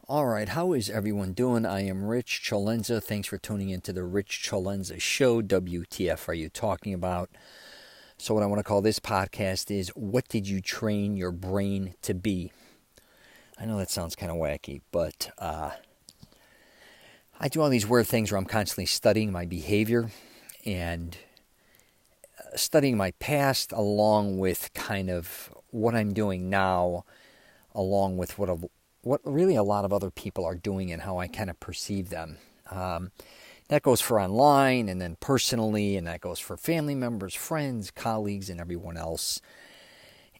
All right, how is everyone doing? I am Rich CELENZA. Thanks for tuning into the Rich CELENZA Show. WTF are you talking about? So what I want to call this podcast is, what did you train your brain to be? I know that sounds kind of wacky, but I do all these weird things where I'm constantly studying my behavior and studying my past along with kind of what I'm doing now, along with what really a lot of other people are doing and how I kind of perceive them. That goes for online and then personally, and that goes for family members, friends, colleagues, and everyone else.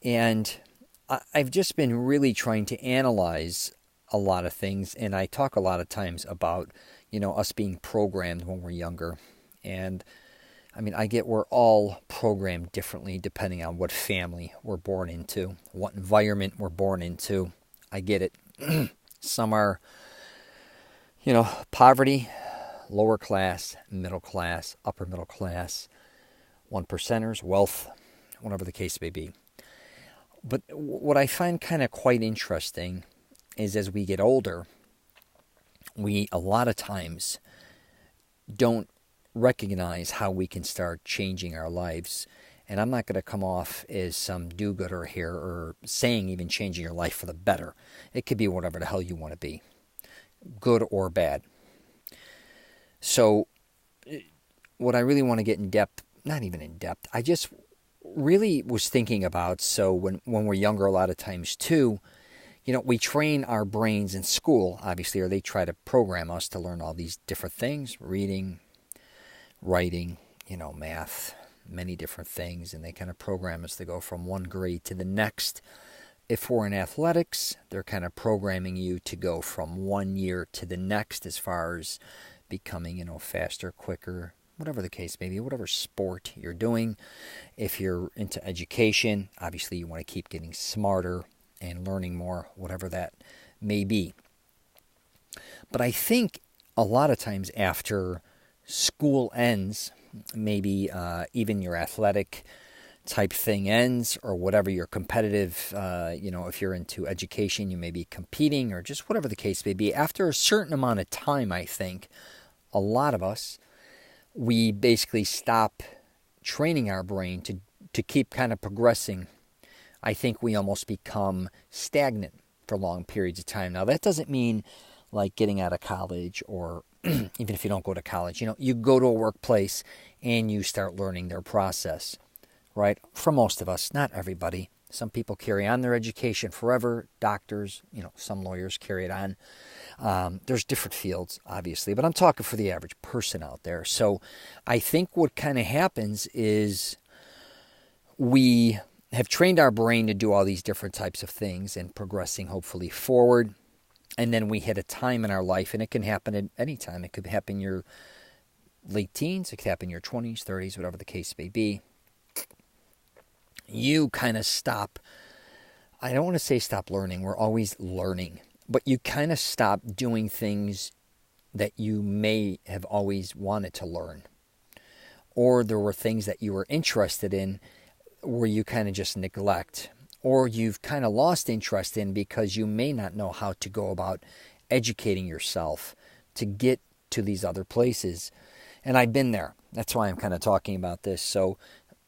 And I've just been really trying to analyze a lot of things, and I talk a lot of times about, us being programmed when we're younger. And I mean, I get we're all programmed differently depending on what family we're born into, what environment we're born into. I get it. Some are, poverty, lower class, middle class, upper middle class, one percenters, wealth, whatever the case may be. But what I find kind of quite interesting is as we get older, we a lot of times don't recognize how we can start changing our lives. And I'm not going to come off as some do-gooder here or saying even changing your life for the better. It could be whatever the hell you want to be, good or bad. So what I really want to get in depth, not even in depth, I just really was thinking about, so when we're younger a lot of times too, we train our brains in school, obviously, or they try to program us to learn all these different things, reading, writing, math, many different things, and they kind of program us to go from one grade to the next. If we're in athletics, they're kind of programming you to go from 1 year to the next as far as becoming, faster, quicker, whatever the case may be, whatever sport you're doing. If you're into education, obviously you want to keep getting smarter and learning more, whatever that may be. But I think a lot of times after school ends, maybe even your athletic type thing ends, or whatever your competitive, if you're into education, you may be competing or just whatever the case may be. After a certain amount of time, I think a lot of us, we basically stop training our brain to keep kind of progressing. I think we almost become stagnant for long periods of time. Now, that doesn't mean like getting out of college, or even if you don't go to college, you go to a workplace and you start learning their process, right? For most of us, not everybody. Some people carry on their education forever. Doctors, some lawyers carry it on. There's different fields, obviously, but I'm talking for the average person out there. So I think what kind of happens is we have trained our brain to do all these different types of things and progressing hopefully forward. And then we hit a time in our life, and it can happen at any time. It could happen in your late teens, it could happen in your 20s, 30s, whatever the case may be. You kind of stop. I don't want to say stop learning. We're always learning. But you kind of stop doing things that you may have always wanted to learn. Or there were things that you were interested in where you kind of just neglect. Or you've kind of lost interest in because you may not know how to go about educating yourself to get to these other places. And I've been there. That's why I'm kind of talking about this. So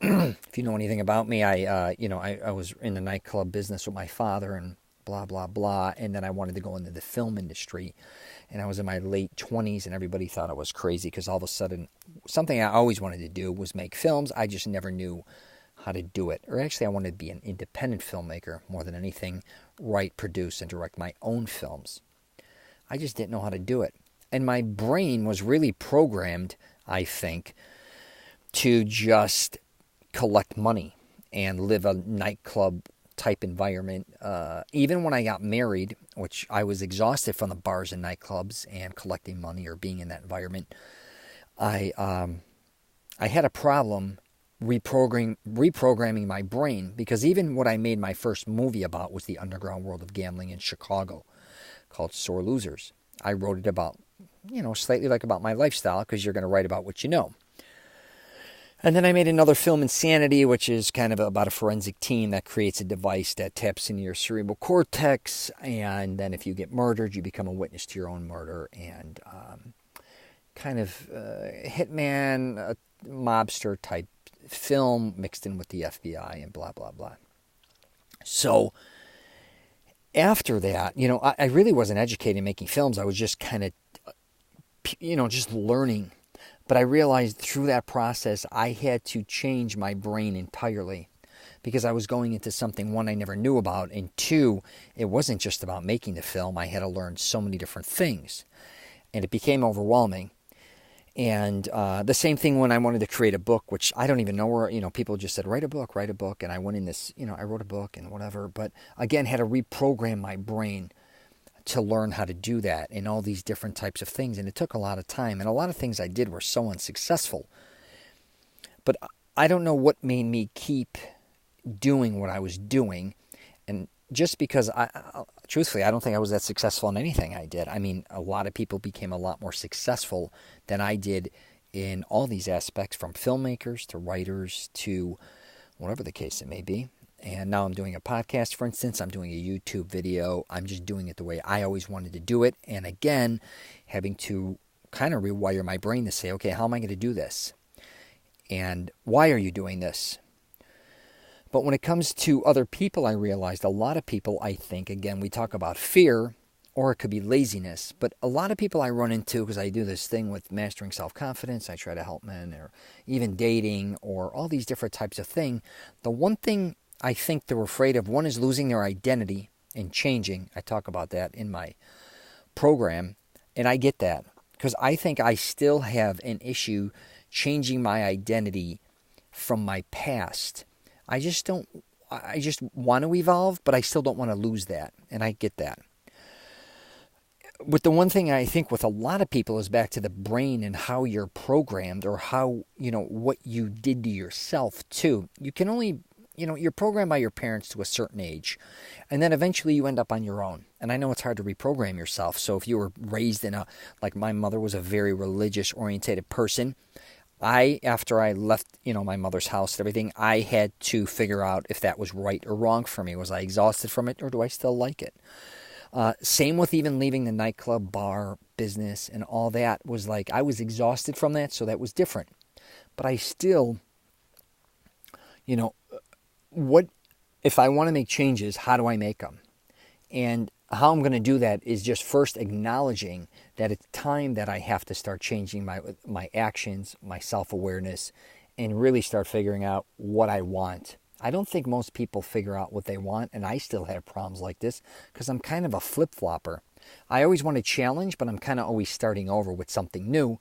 if you know anything about me, I was in the nightclub business with my father and blah, blah, blah. And then I wanted to go into the film industry. And I was in my late 20s, and everybody thought I was crazy because all of a sudden, something I always wanted to do was make films. I just never knew how to do it. Or actually, I wanted to be an independent filmmaker more than anything, write, produce, and direct my own films. I just didn't know how to do it. And my brain was really programmed, I think, to just collect money and live a nightclub type environment. Even when I got married, which I was exhausted from the bars and nightclubs and collecting money or being in that environment, I had a problem reprogramming my brain, because even what I made my first movie about was the underground world of gambling in Chicago called Sore Losers. I wrote it about, slightly like about my lifestyle, because you're going to write about what you know. And then I made another film, Insanity, which is kind of about a forensic team that creates a device that taps into your cerebral cortex. And then if you get murdered, you become a witness to your own murder. And kind of hitman, a mobster type film mixed in with the FBI and blah, blah, blah. So after that, I really wasn't educated in making films. I was just kind of, just learning. But I realized through that process, I had to change my brain entirely because I was going into something, one, I never knew about, and two, it wasn't just about making the film. I had to learn so many different things, and it became overwhelming. And the same thing when I wanted to create a book, which I don't even know where, people just said, write a book. And I went in this, I wrote a book and whatever. But again, had to reprogram my brain to learn how to do that and all these different types of things. And it took a lot of time. And a lot of things I did were so unsuccessful. But I don't know what made me keep doing what I was doing. And just because, truthfully, I don't think I was that successful in anything I did. I mean, a lot of people became a lot more successful than I did in all these aspects, from filmmakers to writers to whatever the case it may be. And now I'm doing a podcast, for instance. I'm doing a YouTube video. I'm just doing it the way I always wanted to do it. And again, having to kind of rewire my brain to say, okay, how am I going to do this? And why are you doing this? But when it comes to other people, I realized a lot of people, I think, again, we talk about fear, or it could be laziness. But a lot of people I run into, because I do this thing with mastering self-confidence, I try to help men, or even dating, or all these different types of things. The one thing I think they're afraid of, one is losing their identity and changing. I talk about that in my program, and I get that because I think I still have an issue changing my identity from my past. I just want to evolve, but I still don't want to lose that, and I get that. But the one thing I think with a lot of people is back to the brain and how you're programmed, or how, what you did to yourself too. You can only, you're programmed by your parents to a certain age, and then eventually you end up on your own. And I know it's hard to reprogram yourself. So if you were raised like my mother was a very religious orientated person, after I left, my mother's house and everything, I had to figure out if that was right or wrong for me. Was I exhausted from it, or do I still like it? Same with even leaving the nightclub, bar, business, and all that. Was like, I was exhausted from that, so that was different. But I still, what if I want to make changes, how do I make them? And how I'm going to do that is just first acknowledging that it's time that I have to start changing my actions, my self-awareness, and really start figuring out what I want. I don't think most people figure out what they want, and I still have problems like this because I'm kind of a flip-flopper. I always want to challenge, but I'm kind of always starting over with something new.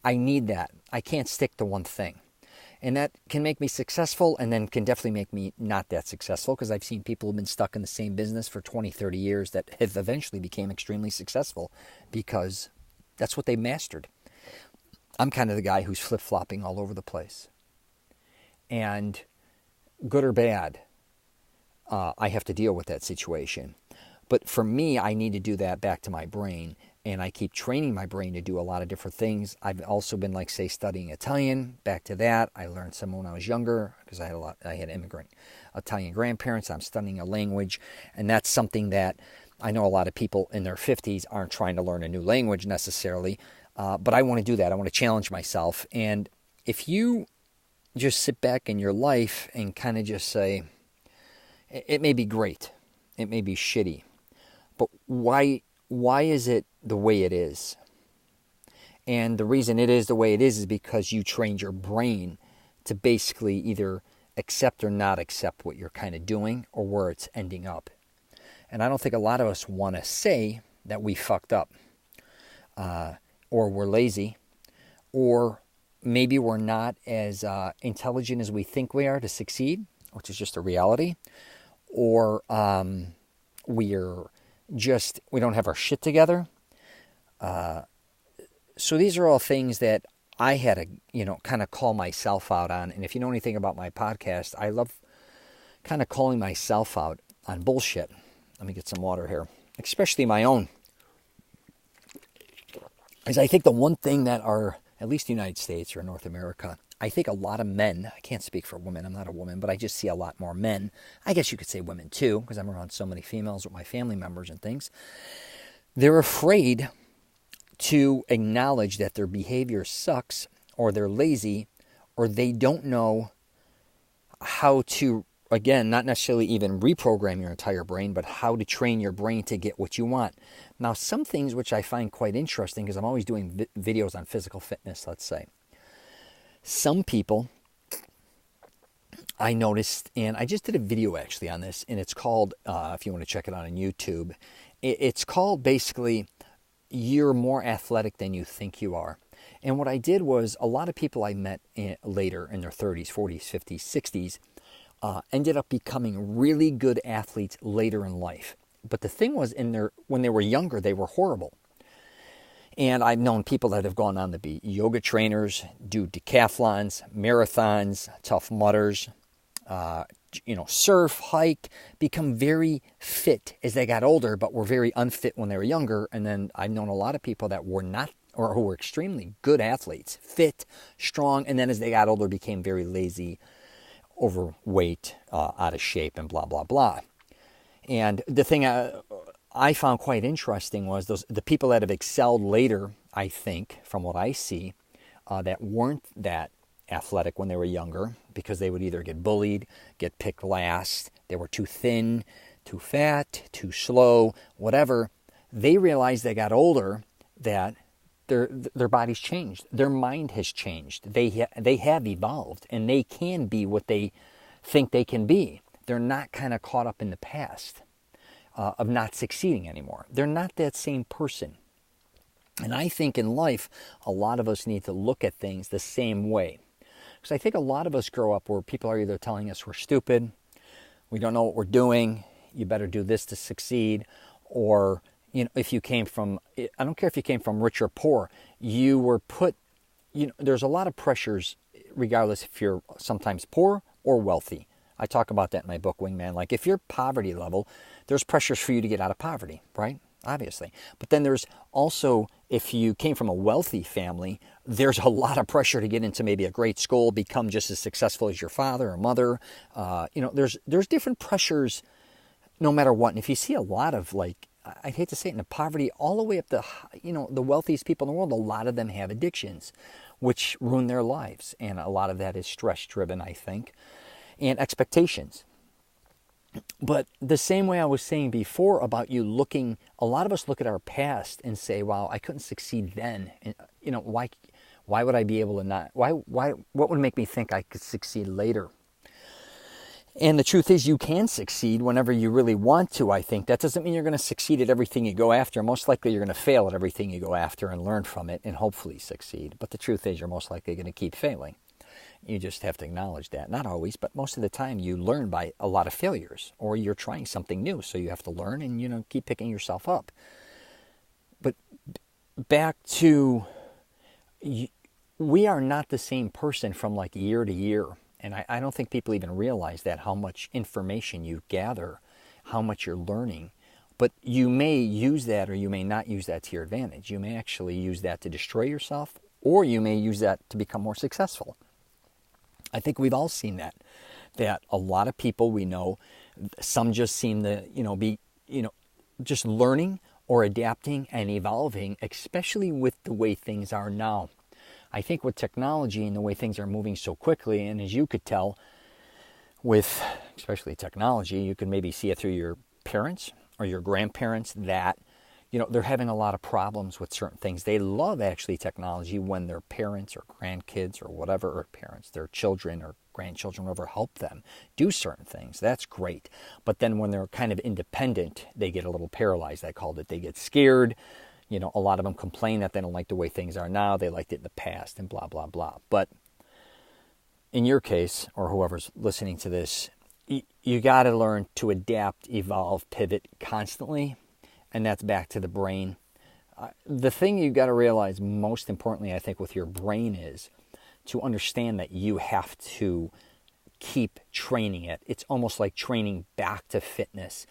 I need that. I can't stick to one thing. And that can make me successful, and then can definitely make me not that successful, because I've seen people who've been stuck in the same business for 20, 30 years that have eventually became extremely successful because that's what they mastered. I'm kind of the guy who's flip-flopping all over the place. And good or bad, I have to deal with that situation. But for me, I need to do that back to my brain. And I keep training my brain to do a lot of different things. I've also been, studying Italian. Back to that. I learned some when I was younger because I had immigrant Italian grandparents. I'm studying a language. And that's something that I know a lot of people in their 50s aren't trying to learn a new language necessarily. But I want to do that. I want to challenge myself. And if you just sit back in your life and kind of just say, it may be great. It may be shitty. But why is it the way it is? And the reason it is the way it is because you trained your brain to basically either accept or not accept what you're kind of doing or where it's ending up. And I don't think a lot of us want to say that we fucked up, or we're lazy, or maybe we're not as intelligent as we think we are to succeed, which is just a reality, or we don't have our shit together. So these are all things that I had to, kind of call myself out on. And if you know anything about my podcast, I love kind of calling myself out on bullshit. Let me get some water here, especially my own. Because I think the one thing that at least the United States or North America, I think a lot of men, I can't speak for women, I'm not a woman, but I just see a lot more men. I guess you could say women too, because I'm around so many females with my family members and things. They're afraid to acknowledge that their behavior sucks, or they're lazy, or they don't know how to, again, not necessarily even reprogram your entire brain, but how to train your brain to get what you want. Now, some things which I find quite interesting, because I'm always doing videos on physical fitness, let's say. Some people, I noticed, and I just did a video actually on this, and it's called, if you want to check it out on YouTube, it's called basically, you're more athletic than you think you are. And what I did was, a lot of people I met later in their 30s, 40s, 50s, 60s, ended up becoming really good athletes later in life. But the thing was, when they were younger, they were horrible. And I've known people that have gone on to be yoga trainers, do decathlons, marathons, Tough Mudders, surf, hike, become very fit as they got older, but were very unfit when they were younger. And then I've known a lot of people that were not, or who were extremely good athletes, fit, strong, and then as they got older became very lazy, overweight, out of shape, and blah, blah, blah. And the thing I found quite interesting was the people that have excelled later, I think, from what I see, that weren't that athletic when they were younger, because they would either get bullied, get picked last, they were too thin, too fat, too slow, whatever. They realized they got older that their body's changed. Their mind has changed. They have evolved, and they can be what they think they can be. They're not kind of caught up in the past of not succeeding anymore. They're not that same person. And I think in life, a lot of us need to look at things the same way. Because I think a lot of us grow up where people are either telling us we're stupid, we don't know what we're doing, you better do this to succeed, or if you came from, I don't care if you came from rich or poor, you were put, there's a lot of pressures regardless if you're sometimes poor or wealthy. I talk about that in my book, Wingman. Like, if you're poverty level, there's pressures for you to get out of poverty, right? Obviously. But then there's also, if you came from a wealthy family, there's a lot of pressure to get into maybe a great school, become just as successful as your father or mother. There's different pressures no matter what. And if you see a lot of, like, I'd hate to say it, in the poverty all the way up to, the wealthiest people in the world, a lot of them have addictions, which ruin their lives. And a lot of that is stress-driven, I think, and expectations. But the same way I was saying before about you looking, a lot of us look at our past and say, wow, I couldn't succeed then. And, why would I be able to not, what would make me think I could succeed later? And the truth is, you can succeed whenever you really want to, I think. That doesn't mean you're going to succeed at everything you go after. Most likely you're going to fail at everything you go after and learn from it and hopefully succeed. But the truth is, you're most likely going to keep failing. You just have to acknowledge that. Not always, but most of the time you learn by a lot of failures, or you're trying something new. So you have to learn and, keep picking yourself up. But back to, we are not the same person from like year to year. And I don't think people even realize that, how much information you gather, how much you're learning. But you may use that or you may not use that to your advantage. You may actually use that to destroy yourself, or you may use that to become more successful. I think we've all seen that a lot of people we know, some just seem to, be, just learning or adapting and evolving, especially with the way things are now. I think with technology and the way things are moving so quickly, and as you could tell with especially technology, you can maybe see it through your parents or your grandparents that, they're having a lot of problems with certain things. They love actually technology when their parents or grandkids or whatever, or parents, their children or grandchildren, whoever, help them do certain things. That's great. But then when they're kind of independent, they get a little paralyzed. I called it. They get scared. A lot of them complain that they don't like the way things are now. They liked it in the past and blah, blah, blah. But in your case, or whoever's listening to this, you got to learn to adapt, evolve, pivot constantly. And that's back to the brain. The thing you got to realize most importantly, I think, with your brain is to understand that you have to keep training it. It's almost like training back to fitness.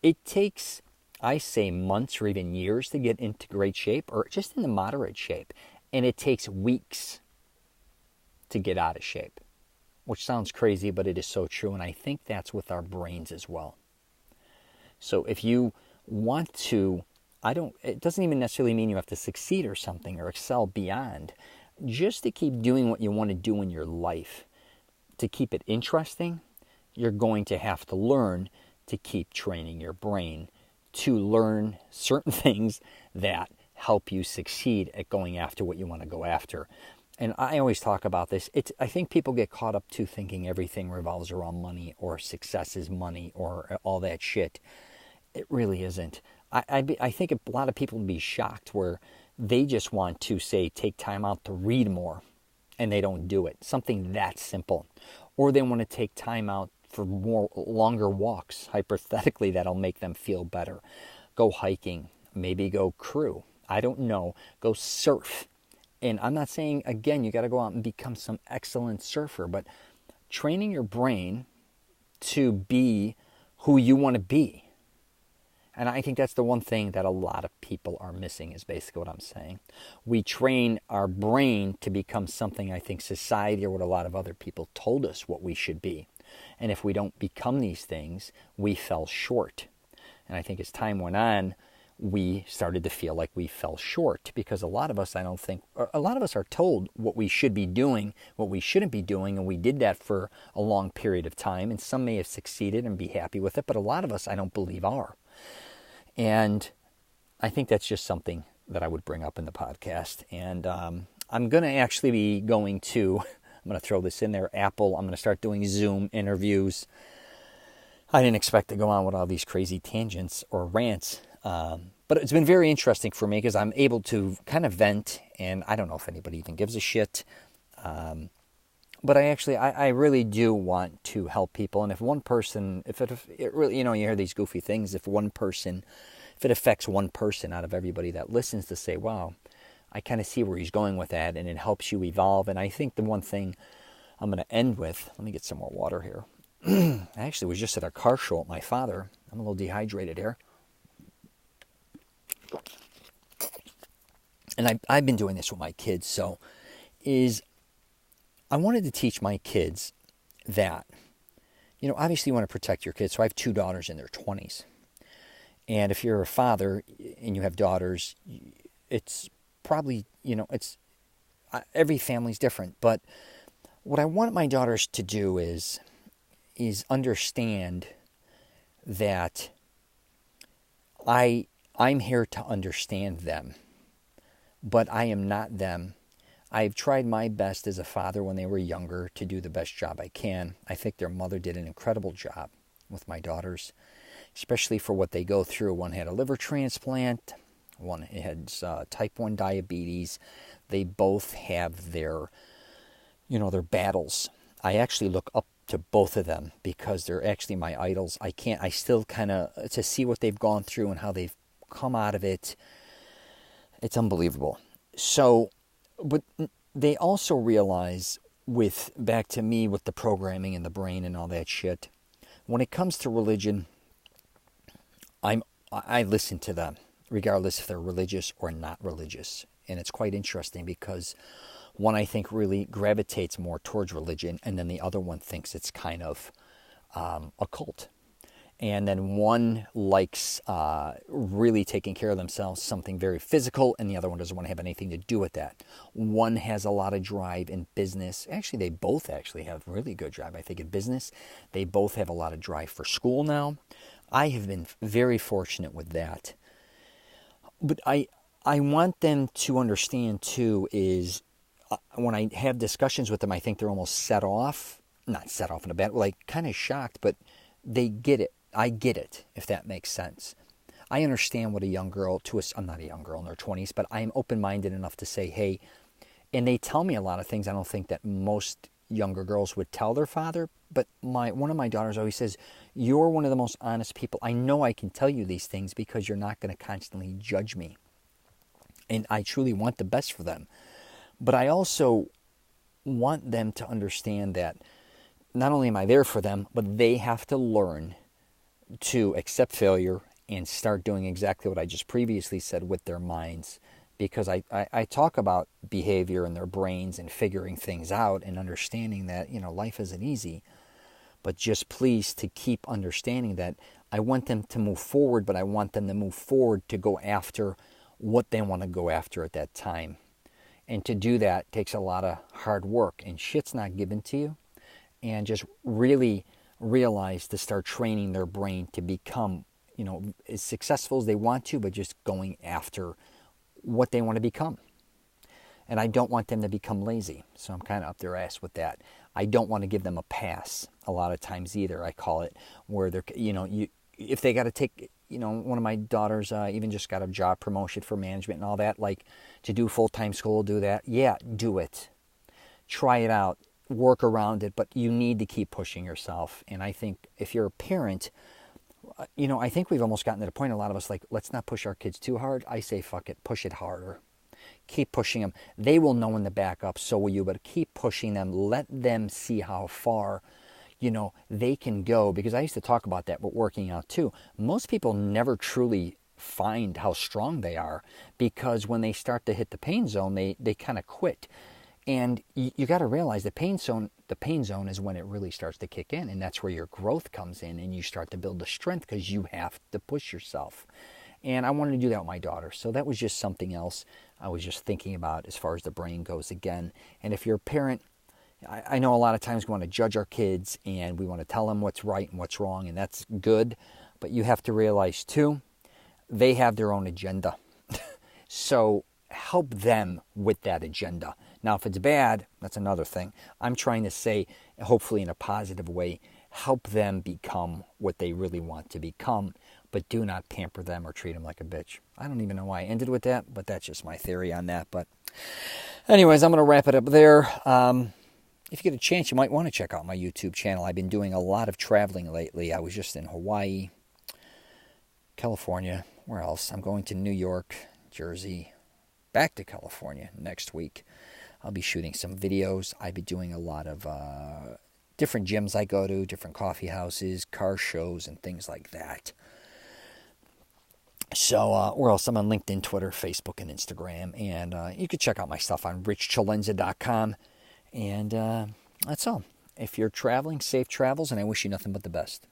It takes, I say, months or even years to get into great shape, or just into moderate shape. And it takes weeks to get out of shape, which sounds crazy, but it is so true. And I think that's with our brains as well. So if you want to, it doesn't even necessarily mean you have to succeed or something or excel beyond, just to keep doing what you want to do in your life, to keep it interesting, you're going to have to learn to keep training your brain to learn certain things that help you succeed at going after what you want to go after. And I always talk about this. I think people get caught up to thinking everything revolves around money or success is money or all that shit. It really isn't. I think a lot of people would be shocked where they just want to, say, take time out to read more, and they don't do it. Something that simple. Or they want to take time out for more longer walks, hypothetically, that'll make them feel better. Go hiking, maybe go crew. I don't know. Go surf. And I'm not saying, again, you got to go out and become some excellent surfer, but training your brain to be who you want to be. And I think that's the one thing that a lot of people are missing, is basically what I'm saying. We train our brain to become something I think society or what a lot of other people told us what we should be. And if we don't become these things, we fell short. And I think as time went on, we started to feel like we fell short, because a lot of us are told what we should be doing, what we shouldn't be doing, and we did that for a long period of time, and some may have succeeded and be happy with it, but a lot of us, I don't believe, are. And I think that's just something that I would bring up in the podcast. And I'm going to actually be I'm going to throw this in there, Apple. I'm going to start doing Zoom interviews. I didn't expect to go on with all these crazy tangents or rants. But it's been very interesting for me because I'm able to kind of vent, and I don't know if anybody even gives a shit. But I really do want to help people. And if one person, if it really, you hear these goofy things, if it affects one person out of everybody that listens to say, wow, I kind of see where he's going with that, and it helps you evolve. And I think the one thing I'm going to end with, let me get some more water here. I actually was just at a car show with my father. I'm a little dehydrated here. And I've been doing this with my kids, so I wanted to teach my kids that, obviously you want to protect your kids. So I have 2 daughters in their 20s. And if you're a father and you have daughters, it's probably, every family's different. But what I want my daughters to do is understand that I'm here to understand them, but I am not them. I've tried my best as a father when they were younger to do the best job I can. I think their mother did an incredible job with my daughters, especially for what they go through. One had a liver transplant. One had type 1 diabetes. They both have their battles. I actually look up to both of them because they're actually my idols. I still kind of, to see what they've gone through and how they've come out of it, it's unbelievable. So, but they also realize, back to me with the programming and the brain and all that shit, when it comes to religion, I listen to them, regardless if they're religious or not religious. And it's quite interesting because one, I think, really gravitates more towards religion, and then the other one thinks it's kind of a cult. And then one likes really taking care of themselves, something very physical, and the other one doesn't want to have anything to do with that. One has a lot of drive in business. Actually, they both actually have really good drive, I think, in business. They both have a lot of drive for school now. I have been very fortunate with that. But I want them to understand, too, is when I have discussions with them, I think they're almost not set off in a bad way, like kind of shocked, but they get it. I get it, if that makes sense. I understand what a young girl, I'm not a young girl in their 20s, but I am open-minded enough to say, hey, and they tell me a lot of things I don't think that most younger girls would tell their father, but one of my daughters always says, you're one of the most honest people. I know I can tell you these things because you're not going to constantly judge me. And I truly want the best for them. But I also want them to understand that not only am I there for them, but they have to learn to accept failure and start doing exactly what I just previously said with their minds, because I talk about behavior in their brains and figuring things out and understanding that, life isn't easy. But just please to keep understanding that I want them to move forward, but I want them to move forward to go after what they want to go after at that time. And to do that takes a lot of hard work, and shit's not given to you. And just really realize to start training their brain to become, as successful as they want to, but just going after what they want to become. And I don't want them to become lazy. So I'm kind of up their ass with that. I don't want to give them a pass a lot of times either, I call it, where they're, if they got to take, one of my daughters even just got a job promotion for management and all that, like to do full-time school, do that. Yeah, do it. Try it out. Work around it, but you need to keep pushing yourself. And I think if you're a parent, I think we've almost gotten to the point, a lot of us, like, let's not push our kids too hard. I say, fuck it, push it harder. Keep pushing them. They will know when to back up, so will you, but keep pushing them. Let them see how far, they can go. Because I used to talk about that with working out too. Most people never truly find how strong they are, because when they start to hit the pain zone, they kind of quit. And you got to realize the pain zone is when it really starts to kick in, and that's where your growth comes in, and you start to build the strength because you have to push yourself. And I wanted to do that with my daughter, so that was just something else I was just thinking about as far as the brain goes again. And if you're a parent, I know a lot of times we want to judge our kids and we want to tell them what's right and what's wrong, and that's good, but you have to realize too, they have their own agenda. So help them with that agenda. Now, if it's bad, that's another thing. I'm trying to say, hopefully in a positive way, help them become what they really want to become, but do not pamper them or treat them like a bitch. I don't even know why I ended with that, but that's just my theory on that. But anyways, I'm going to wrap it up there. If you get a chance, you might want to check out my YouTube channel. I've been doing a lot of traveling lately. I was just in Hawaii, California, where else? I'm going to New York, Jersey, back to California next week. I'll be shooting some videos. I'll be doing a lot of different gyms I go to, different coffee houses, car shows, and things like that. So, where else? I'm on LinkedIn, Twitter, Facebook, and Instagram. And you can check out my stuff on CELENZA.com. And that's all. If you're traveling, safe travels, and I wish you nothing but the best.